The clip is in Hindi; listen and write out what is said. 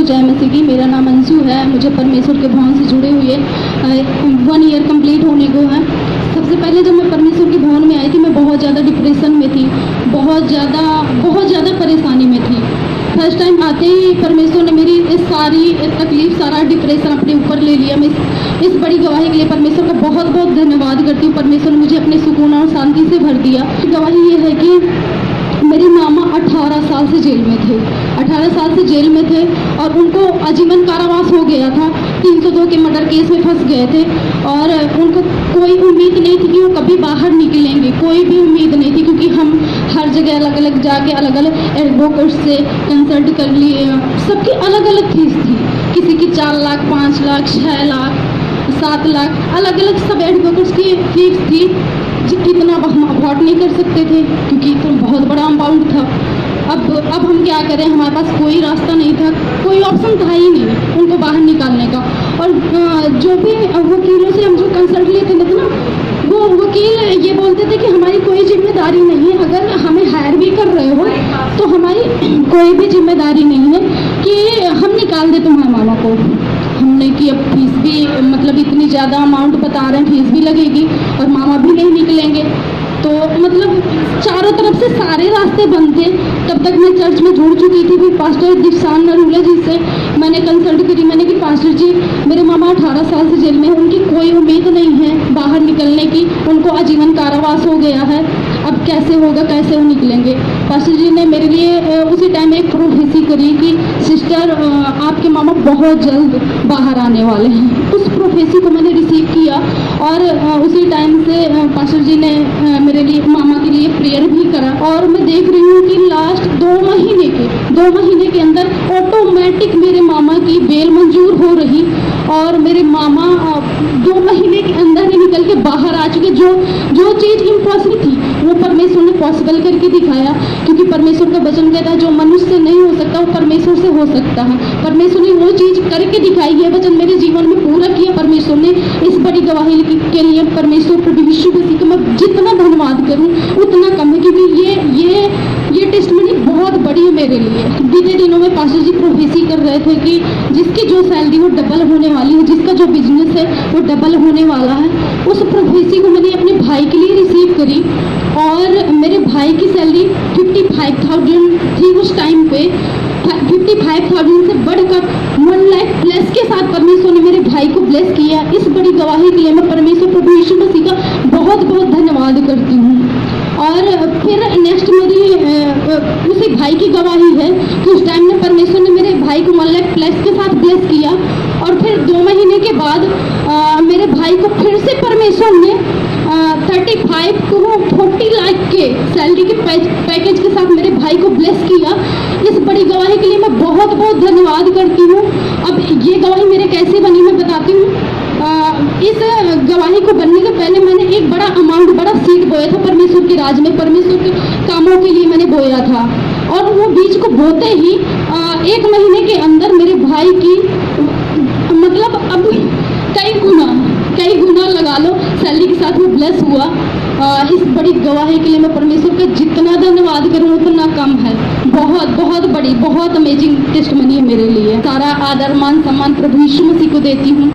जय मसीह की। मेरा नाम अंशु है। मुझे परमेश्वर के भवन से जुड़े हुए 1 ईयर कंप्लीट होने को है। सबसे पहले जब मैं परमेश्वर के भवन में आई थी, मैं बहुत ज़्यादा डिप्रेशन में थी, बहुत ज़्यादा परेशानी में थी। फर्स्ट टाइम आते ही परमेश्वर ने मेरी इस सारी तकलीफ, सारा डिप्रेशन अपने ऊपर ले लिया। मैं इस बड़ी गवाही के लिए परमेश्वर का बहुत बहुत धन्यवाद करती हूँ। परमेश्वर ने मुझे अपने सुकून और शांति से भर दिया। गवाही ये है कि मेरे मामा 18 साल से जेल में थे। 18 साल से जेल में थे और उनको आजीवन कारावास हो गया था। 302 के मर्डर केस में फंस गए थे और उनको कोई उम्मीद नहीं थी कि वो कभी बाहर निकलेंगे, कोई भी उम्मीद नहीं थी, क्योंकि हम हर जगह अलग अलग जाके अलग अलग एडवोकेट से कंसल्ट कर लिए। सबकी अलग अलग फीस थी, किसी की 4 लाख, 5 लाख, 6 लाख, 7 लाख, अलग अलग सब एडवोकेट्स की फीस थी। इतना हम अफोर्ड नहीं कर सकते थे क्योंकि तो बहुत बड़ा अमाउंट था। अब हम क्या करें, हमारे पास कोई रास्ता नहीं था, कोई ऑप्शन था ही नहीं उनको बाहर निकालने का। और जो भी वकीलों से हम जो कंसल्ट लेते थे ना, वो वकील ये बोलते थे कि हमारी कोई जिम्मेदारी नहीं है, अगर हमें हायर भी कर रहे हो तो हमारी कोई भी जिम्मेदारी नहीं है कि हम निकाल दें तुम्हारे मामा को। हमने कि अब फीस भी मतलब इतनी ज़्यादा अमाउंट बता रहे हैं, फीस भी लगेगी और मामा भी नहीं निकलेंगे, तो मतलब चारों तरफ से सारे रास्ते बंद थे। तब तक मैं चर्च में जुड़ चुकी थी। फिर पास्टर दिशान नरूला जी से मैंने कंसल्ट करी। मैंने कि पास्टर जी, मेरे मामा 18 साल से जेल में हैं, उनकी कोई उम्मीद नहीं है बाहर निकलने की, उनको आजीवन कारावास हो गया है, अब कैसे होगा, कैसे वो निकलेंगे। पास्टर जी ने मेरे लिए उसी टाइम एक प्रोफेसी करी कि सिस्टर आपके मामा बहुत जल्द बाहर आने वाले हैं। उस प्रोफेसी को मैंने रिसीव किया और उसी टाइम से पास्टर जी ने मेरे लिए, मामा के लिए प्रेयर भी करा। और मैं देख रही हूँ कि लास्ट 2 महीने के अंदर ऑटोमेटिक मेरे मामा की बेल मंजूर हो रही और मेरे मामा 2 महीने के अंदर ही निकल के बाहर आ चुके। जो चीज़ इम्पॉसिबल थी वो परमेश्वर ने पॉसिबल करके दिखाया, क्योंकि परमेश्वर का वचन कहता है जो मनुष्य से नहीं हो सकता वो परमेश्वर से हो सकता है। परमेश्वर ने वो चीज़ करके दिखाई है, वचन मेरे जीवन में पूरा किया परमेश्वर ने। इस बड़ी गवाही के लिए परमेश्वर प्रभु यीशु मसीह का मैं जितना धन्यवाद करूं उतना कम है, क्योंकि ये टेस्टमनी बहुत बड़ी है मेरे लिए। बीते दिनों में पास्टर जी प्रोफेसी कर रहे थे कि जिसकी जो सैलरी वो डबल होने वाली है, जिसका जो बिजनेस है वो डबल होने वाला है। उस प्रोफेसी को मैंने अपने भाई के लिए रिसीव करी और मेरे भाई की सैलरी 55,000 थी उस टाइम पे। 55,000 से बढ़कर 1 लाख प्लस के साथ परमेश्वर ने मेरे भाई को ब्लेस किया। इस बड़ी गवाही के लिए मैं परमेश्वर प्रभु यीशु मसीह का बहुत बहुत धन्यवाद करती हूँ। और फिर नेक्स्ट मेरी उसी भाई की गवाही है कि उस टाइम में परमेश्वर ने मेरे भाई को 1 लाख प्लस के साथ ब्लेस किया और फिर 2 महीने के बाद मेरे भाई को फिर से परमेश्वर ने 35 to 40 लाख के सैलरी के पैकेज के साथ मेरे भाई को ब्लेस किया। इस बड़ी गवाही के लिए मैं बहुत बहुत धन्यवाद करती हूँ। अब ये गवाही मेरे कैसे बनी मैं बताती हूँ। इस गवाही को बनने के पहले मैंने एक बड़ा अमाउंट, बड़ा सीड बोया था परमेश्वर के राज में, परमेश्वर के कामों के लिए मैंने बोया था। और वो बीज को बोते ही 1 महीने के अंदर मेरे भाई की मतलब अब कई गुना लगा लो सैलरी के साथ वो ब्लेस हुआ। इस बड़ी गवाही के लिए मैं परमेश्वर का जितना धन्यवाद करूँ उतना कम है। बहुत बहुत बड़ी, बहुत अमेजिंग टेस्टमनी है मेरे लिए। सारा आदर मान सम्मान प्रभु यीशु मसीह को देती हूँ।